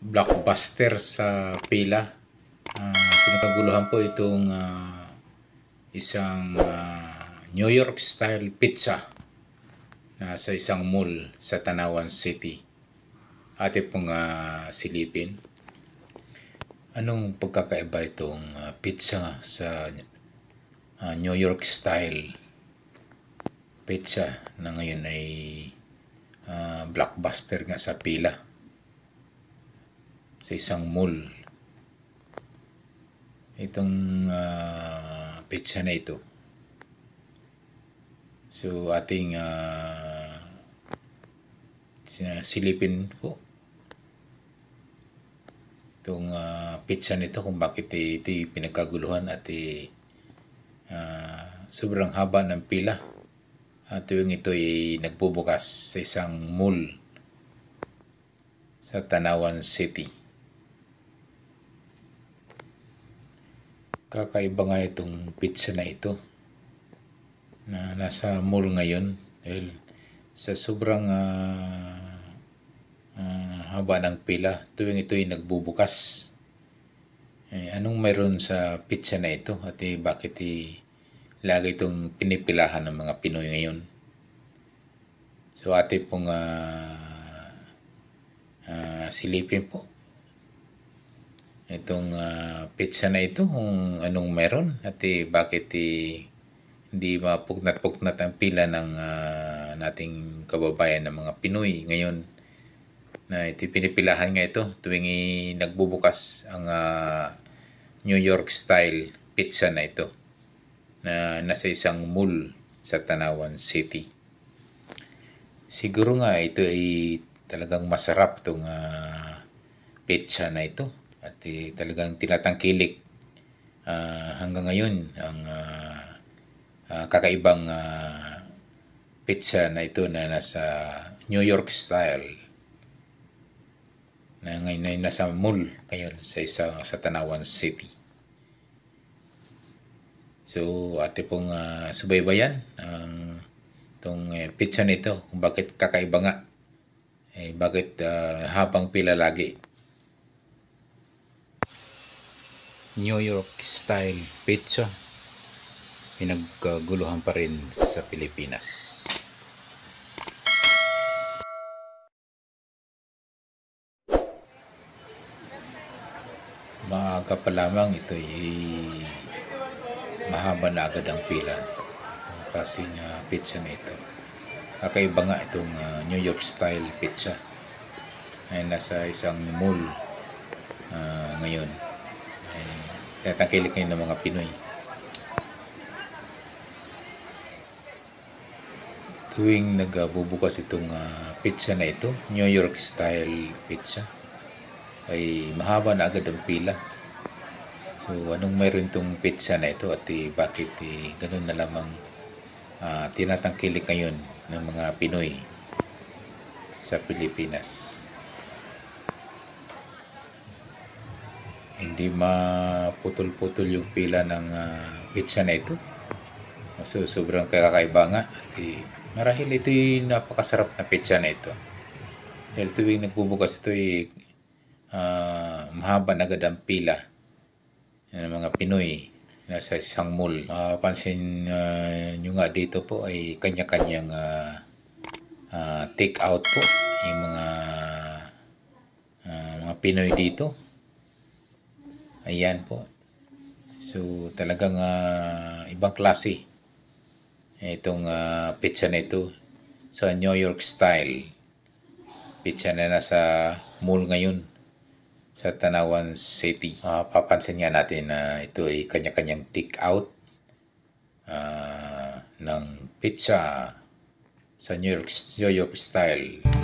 blockbuster sa pila. Pinagkaguluhan po itong isang New York style pizza na sa isang mall sa Tanawan City. Ate pong silipin. Anong pagkakaiba itong pizza sa New York style pizza na ngayon ay blockbuster nga sa pila sa isang mall? Itong pizza na ito, so ating silipin po itong pizza nito, kung bakit ito pinagkaguluhan at sobrang haba ng pila at tuwing ito ay nagbubukas sa isang mall sa Tanawan City. Kakaiba nga itong pizza na ito na nasa mall ngayon dahil sa sobrang haba ng pila tuwing ito ay nagbubukas. Anong mayroon sa pizza na ito at bakit lagi itong pinipilahan ng mga Pinoy ngayon? So ate pong silipin po itong pizza na ito, kung anong meron at bakit hindi mapuknat-puknat ang pila ng nating kababayan ng mga Pinoy ngayon na ito pinipilahan nga ito tuwing nagbubukas ang New York style pizza na ito na nasa isang mall sa Tanawan City. Siguro nga ito ay talagang masarap itong pizza na ito at talagang tinatangkilik hanggang ngayon ang kakaibang pizza na ito na nasa New York style na ngayon ay nasa mall ngayon sa Tanawan City. So ate pong subaybayan itong pizza nito, kung bakit kakaiba nga, bakit habang pila lagi. New York style pizza, pinagkaguluhan pa rin sa Pilipinas. Maaga pa lamang ito ay mahaba na agad ang pila kasi pizza na ito. Kakaiba nga itong New York style pizza ay nasa isang mall ngayon. Tinatangkilik ngayon ng mga Pinoy. Tuwing nagbubukas itong pizza na ito, New York style pizza, ay mahaba na agad ang pila. So anong mayroon itong pizza na ito at bakit ganun na lamang tinatangkilik ngayon ng mga Pinoy sa Pilipinas? Hindi maputol-putol yung pila ng pizza na ito. So sobrang kakaiba nga at marahil ito yung napakasarap na pizza na ito dahil tuwing nagbubukas ito ay mahaba na agad ang pila ng mga Pinoy nasa isang mall. Pansin nyo nga dito po ay kanya-kanyang take out po yung mga Pinoy dito. Ayan po. So talagang ibang klase itong pizza na ito sa New York style pizza na nasa mall ngayon sa Tanawan City. Papansin nga natin na ito ay kanya-kanyang take out ng pizza sa New York style.